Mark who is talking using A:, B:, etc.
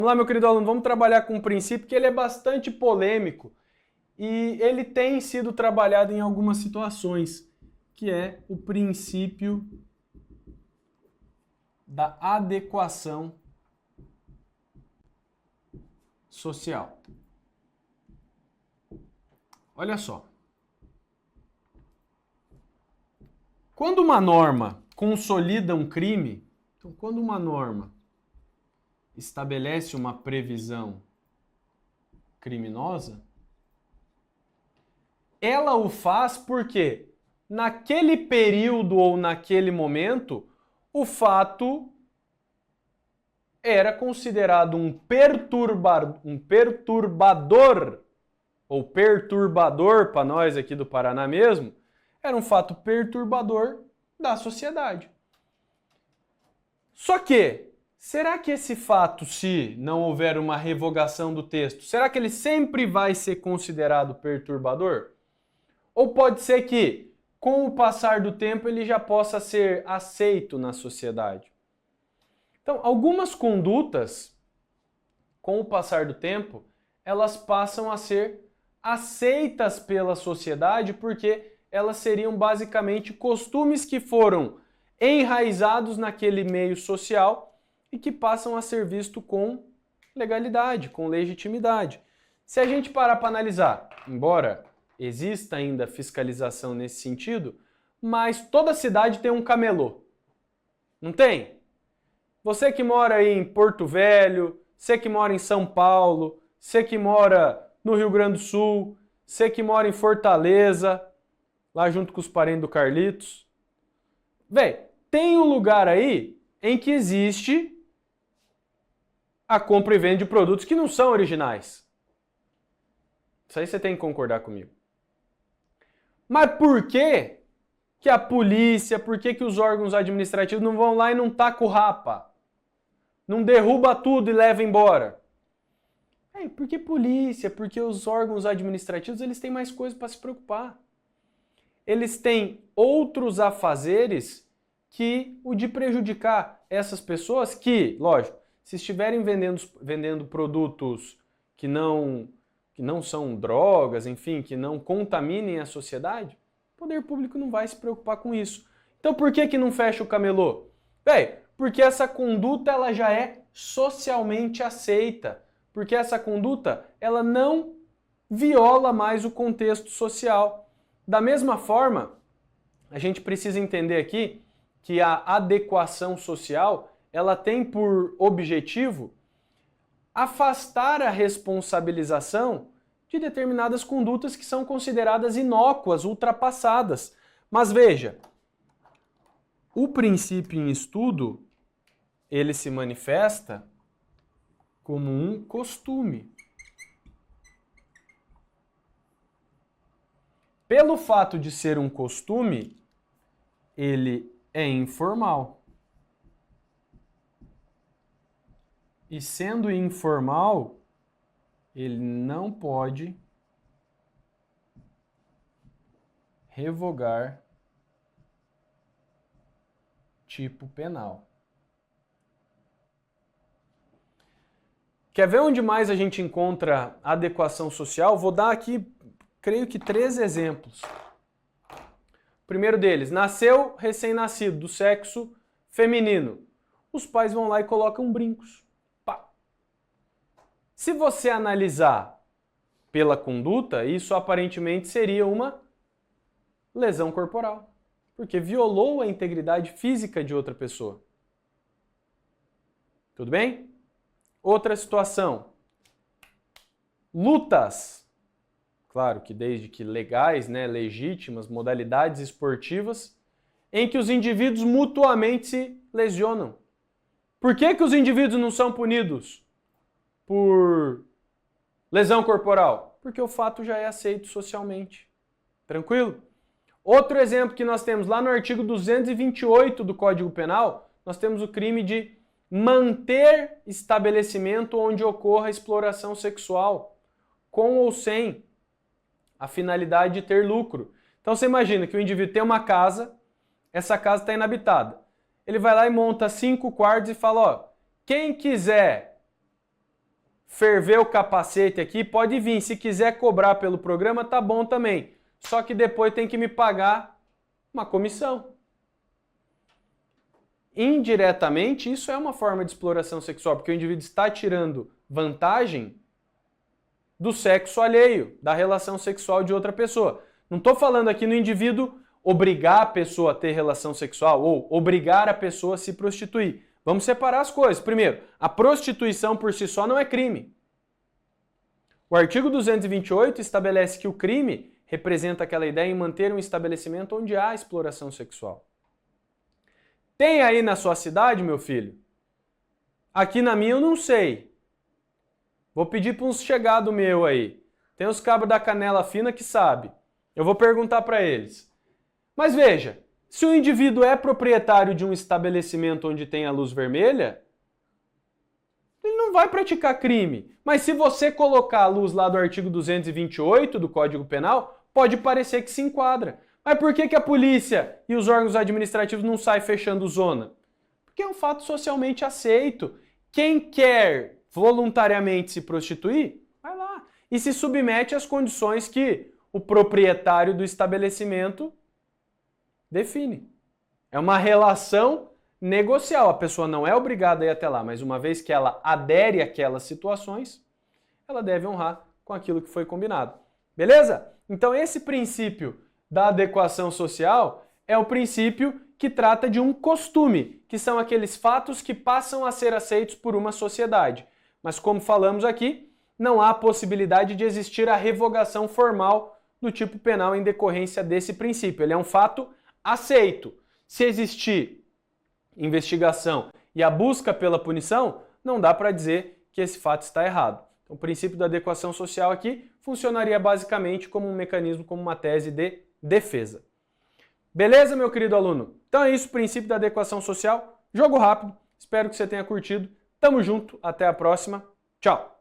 A: Vamos lá, meu querido aluno, vamos trabalhar com um princípio que ele é bastante polêmico e ele tem sido trabalhado em algumas situações, que é o princípio da adequação social. Olha só. Quando uma norma consolida um crime, então quando uma norma estabelece uma previsão criminosa, ela o faz porque naquele período ou naquele momento o fato era considerado um perturbador ou perturbador para nós aqui do Paraná mesmo, era um fato perturbador da sociedade. Só que, será que esse fato, se não houver uma revogação do texto, será que ele sempre vai ser considerado perturbador? Ou pode ser que, com o passar do tempo, ele já possa ser aceito na sociedade? Então, algumas condutas, com o passar do tempo, elas passam a ser aceitas pela sociedade porque elas seriam basicamente costumes que foram enraizados naquele meio social e que passam a ser vistos com legalidade, com legitimidade. Se a gente parar para analisar, embora exista ainda fiscalização nesse sentido, mas toda cidade tem um camelô. Não tem? Você que mora aí em Porto Velho, você que mora em São Paulo, você que mora no Rio Grande do Sul, você que mora em Fortaleza, lá junto com os parentes do Carlitos. Véi, tem um lugar aí em que existe a compra e venda de produtos que não são originais. Isso aí você tem que concordar comigo. Mas por que que a polícia, por que que os órgãos administrativos não vão lá e não tacam o rapa? Não derruba tudo e leva embora? Porque polícia, porque os órgãos administrativos eles têm mais coisas para se preocupar. Eles têm outros afazeres que o de prejudicar essas pessoas que, lógico, se estiverem vendendo produtos que não são drogas, enfim, que não contaminem a sociedade, o poder público não vai se preocupar com isso. Então por que não fecha o camelô? Porque essa conduta ela já é socialmente aceita. Porque essa conduta ela não viola mais o contexto social. Da mesma forma, a gente precisa entender aqui que a adequação social ela tem por objetivo afastar a responsabilização de determinadas condutas que são consideradas inócuas, ultrapassadas. Mas veja, o princípio em estudo, ele se manifesta como um costume. Pelo fato de ser um costume, ele é informal. E sendo informal, ele não pode revogar tipo penal. Quer ver onde mais a gente encontra adequação social? Vou dar aqui, creio que 3 exemplos. O primeiro deles, nasceu recém-nascido, do sexo feminino. Os pais vão lá e colocam brincos. Pá. Se você analisar pela conduta, isso aparentemente seria uma lesão corporal, porque violou a integridade física de outra pessoa. Tudo bem? Outra situação, lutas, claro que desde que legais, né, legítimas, modalidades esportivas, em que os indivíduos mutuamente se lesionam. Por que que os indivíduos não são punidos por lesão corporal? Porque o fato já é aceito socialmente. Tranquilo? Outro exemplo que nós temos lá no artigo 228 do Código Penal, nós temos o crime de manter estabelecimento onde ocorra exploração sexual, com ou sem a finalidade de ter lucro. Então você imagina que o indivíduo tem uma casa, essa casa está inabitada. Ele vai lá e monta 5 quartos e fala, ó, quem quiser ferver o capacete aqui, pode vir. Se quiser cobrar pelo programa, tá bom também. Só que depois tem que me pagar uma comissão. Indiretamente, isso é uma forma de exploração sexual, porque o indivíduo está tirando vantagem do sexo alheio, da relação sexual de outra pessoa. Não estou falando aqui no indivíduo obrigar a pessoa a ter relação sexual ou obrigar a pessoa a se prostituir. Vamos separar as coisas. Primeiro, a prostituição por si só não é crime. O artigo 228 estabelece que o crime representa aquela ideia em manter um estabelecimento onde há exploração sexual. Tem aí na sua cidade, meu filho? Aqui na minha eu não sei. Vou pedir para uns chegados meu aí. Tem os cabos da canela fina que sabe. Eu vou perguntar para eles. Mas veja, se o indivíduo é proprietário de um estabelecimento onde tem a luz vermelha, ele não vai praticar crime. Mas se você colocar a luz lá do artigo 228 do Código Penal, pode parecer que se enquadra. Mas por que a polícia e os órgãos administrativos não saem fechando zona? Porque é um fato socialmente aceito. Quem quer voluntariamente se prostituir, vai lá. E se submete às condições que o proprietário do estabelecimento define. É uma relação negocial. A pessoa não é obrigada a ir até lá, mas uma vez que ela adere àquelas situações, ela deve honrar com aquilo que foi combinado. Beleza? Então esse princípio da adequação social é o princípio que trata de um costume, que são aqueles fatos que passam a ser aceitos por uma sociedade. Mas como falamos aqui, não há possibilidade de existir a revogação formal do tipo penal em decorrência desse princípio. Ele é um fato aceito. Se existir investigação e a busca pela punição, não dá para dizer que esse fato está errado. Então, o princípio da adequação social aqui funcionaria basicamente como um mecanismo, como uma tese de defesa. Beleza, meu querido aluno? Então é isso, o princípio da adequação social. Jogo rápido. Espero que você tenha curtido. Tamo junto. Até a próxima. Tchau!